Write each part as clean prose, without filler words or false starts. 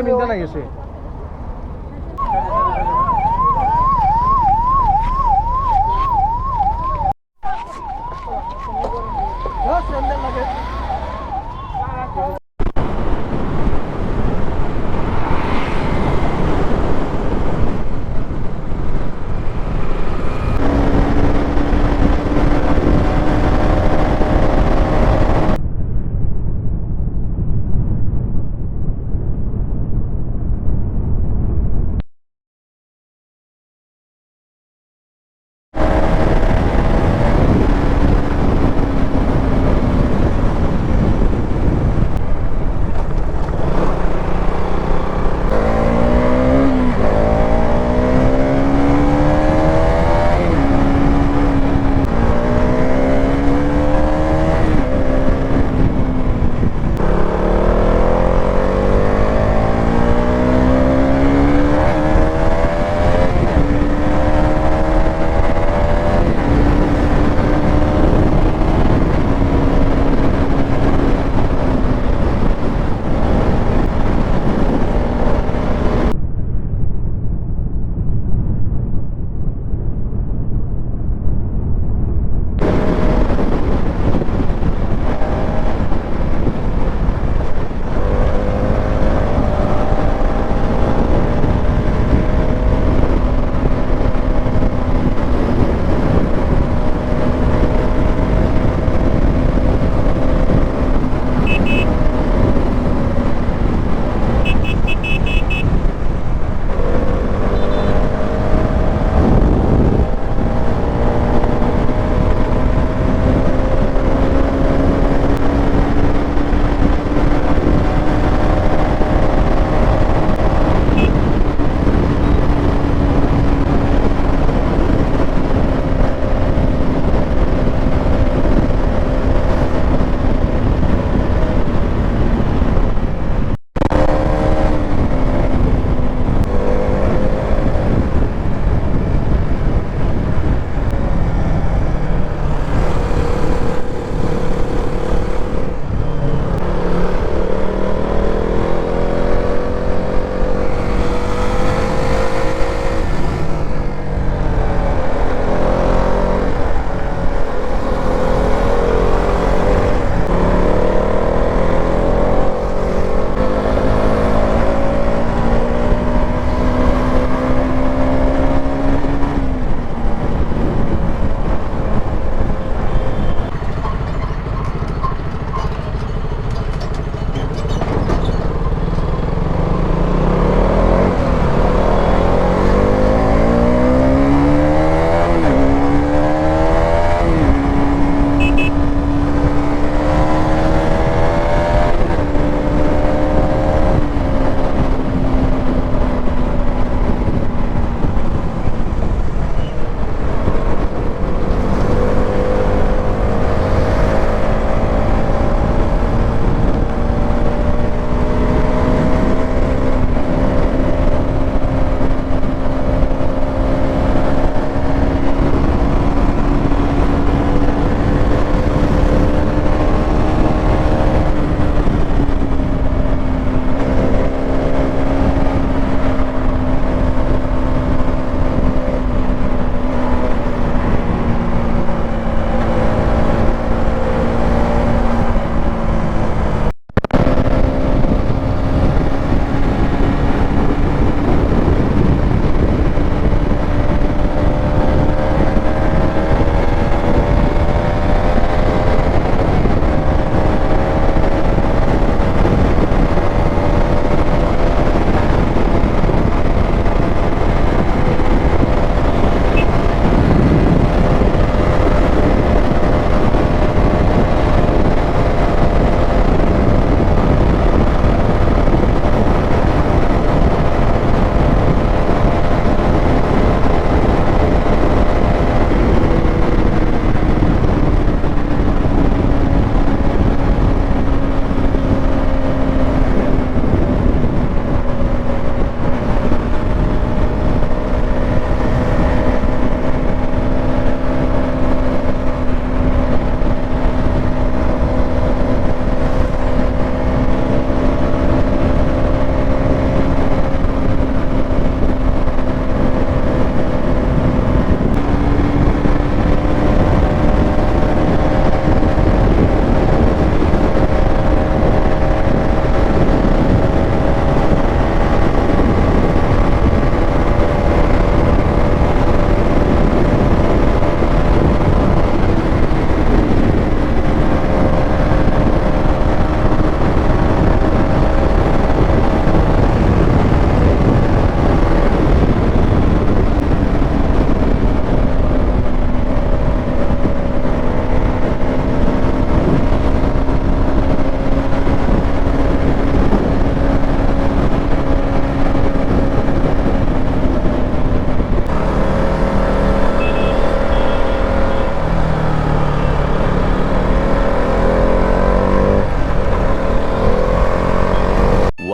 Minute আহি আছে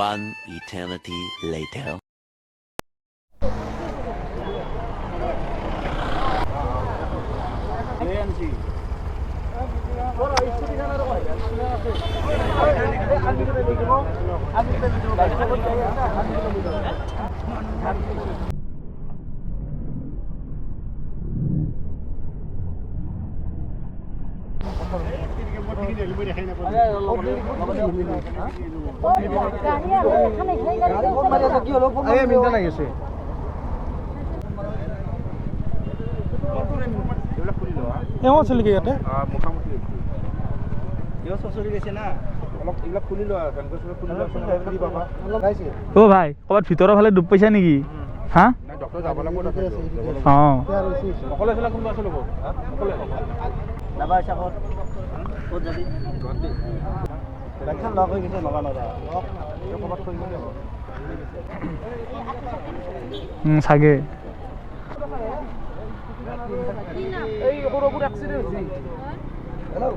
One eternity later. এওঁ আছিল নেকি ইয়াতে মোটামুটি চচৰি গৈছে না অলপ এইবিলাক খুলি লোৱা খুলি পাবা অ ভাই ক'ৰবাত ভিতৰৰ ফালে ডুব পাইছা নেকি হা ডক্টৰ যাব লাগিব অঁ অকলে চলা কোনবা আছে লগত অকলে যাবা হিচাপত ক'ত যাবি বাইকখন লগ হৈ গৈছে নগা নগা ক'ৰবাত থৈ গ'লে চাগে এই সৰুবোৰ এক্সিডেণ্ট হৈছে হেল্ল'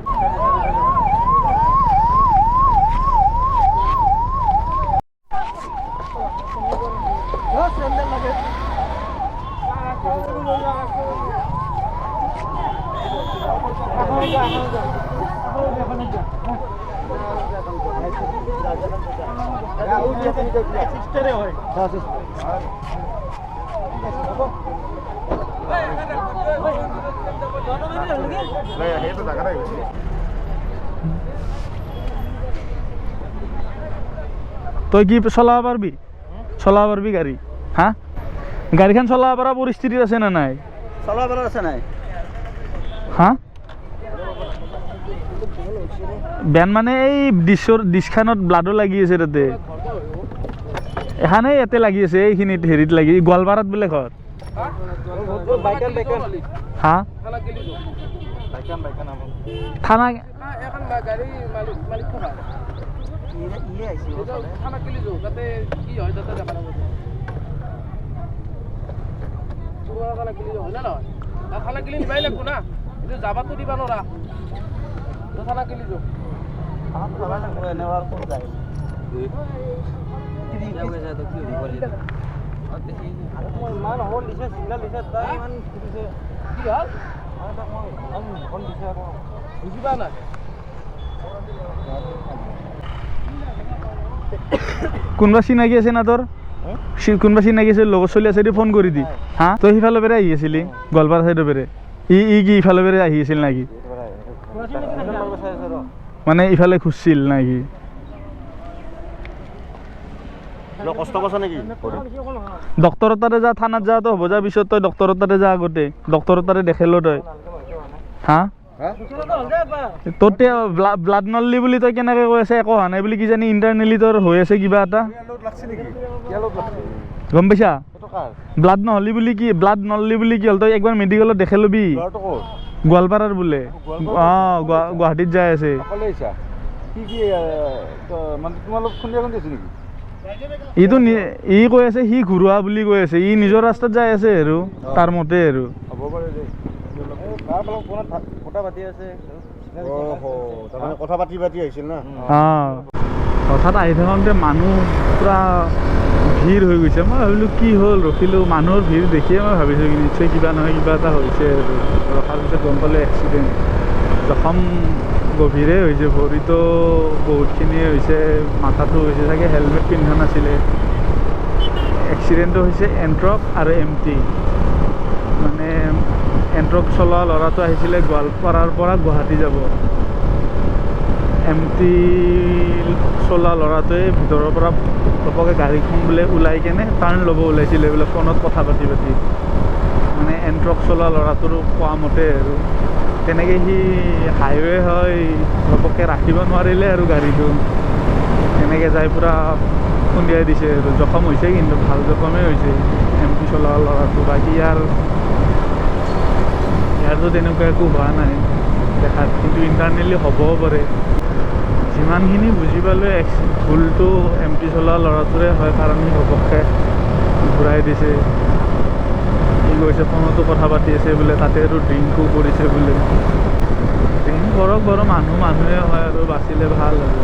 তই কি চলাব পাৰবি গাড়ী হা গাড়ীখন চলাব পৰা পৰিস্থিতি আছে নে নাই চলাব পৰা আছে নাই হা বেন মানে এই ডিছখানত ব্লাডো লাগি আছে তাতে এখানে ইয়াতে লাগি আছে এইখিনিত হেৰিত লাগি গোৱালপাৰাত বোলে ঘৰ হা থানা যাবাতো দিবা নৰা থানা কিলি যাও ইমান হল দিছে চিগনেল দিছে ইমান কি হল বুজিবা নাই কোনোবা চিনাকি আছে না তোৰ কোনোবা চিনাকি আছে লগত চলি আছে ফোন কৰি দি হা তই সিফালৰ পেৰে আহি আছিলি গোৱালপাৰা চাইডৰ পেৰে ই কি ইফালৰ পেৰে আহি আছিল নাকি মানে ইফালে খুজছিল নাকি কষ্ট পাইছা নেকি ডক্টৰৰ তাতে যা থানাত যাওঁতো হ'ব যা পিছত তই ডক্টৰৰ তাতে যা আগতে ডক্টৰৰ তাতে দেখালো তই হা তোৰ ব্লাড নললি বুলি তই কেনেকৈ কৈ আছে একো হোৱা নাই বুলি কিজানি ইণ্টাৰনেলি তোৰ হৈ আছে কিবা এটা গম পাইছা ব্লাড নহলি বুলি কি ব্লাড নললি বুলি কি হ'ল তই একবাৰ মেডিকেলত দেখাই ল'বি গোৱালপাৰাৰ বোলে অঁ গুৱাহাটীত যাই আছে ইটো ই কৈ আছে সি ঘূৰোৱা বুলি কৈ আছে ই নিজৰ ৰাস্তাত যাই আছে আৰু তাৰ মতে আৰু কথা পাতি আহিছিল না হঠাৎ আহি থাকোঁতে মানুহ পূৰা ভিৰ হৈ গৈছে মই ভাবিলোঁ কি হ'ল ৰখিলোঁ মানুহৰ ভিৰ দেখিয়ে মই ভাবিছোঁ নিশ্চয় কিবা নহয় কিবা এটা হৈছে আৰু ৰখাৰ পিছত গম পালোঁ এক্সিডেণ্ট জখম গভীৰে হৈছে ভৰিটো বহুতখিনিয়ে হৈছে মাথাটো হৈছে চাগে হেলমেট পিন্ধা নাছিলে এক্সিডেণ্টটো হৈছে এণ্ট্ৰক আৰু এমটি মানে এণ্ট্ৰক চলোৱা ল'ৰাটো আহিছিলে গোৱালপাৰাৰ পৰা গুৱাহাটী যাব এমটি চলোৱা ল'ৰাটোৱে ভিতৰৰ পৰা ঘপককৈ গাড়ীখন বোলে ওলাই কেনে টাৰ্ণ ল'ব ওলাইছিলে বোলে ফোনত কথা পাতি মানে এণ্ট্ৰক চলোৱা ল'ৰাটোৰো কোৱা মতে আৰু তেনেকৈ সি হাইৱে হয় ঘপককৈ ৰাখিব নোৱাৰিলে আৰু গাড়ীটো এনেকৈ যাই পূৰা খুন্দিয়াই দিছে আৰু জখম হৈছে কিন্তু ভাল জখমেই হৈছে এমটি চলোৱা ল'ৰাটো বাকী ইয়াৰতো তেনেকুৱা একো হোৱা নাই দেখাত কিন্তু ইণ্টাৰনেলি হ'বও পাৰে যিমানখিনি বুজি পালোঁ ভুলটো এমটি চলোৱা ল'ৰাটোৰে হয় কাৰণ সি ঘপককৈ ঘূৰাই দিছে সি গৈছে ফোনতো কথা পাতি আছে বোলে তাতে আৰু ড্ৰিংকো কৰিছে বোলে ড্ৰিংক কৰক বাৰু মানুহে হয় আৰু বাচিলে ভাল আৰু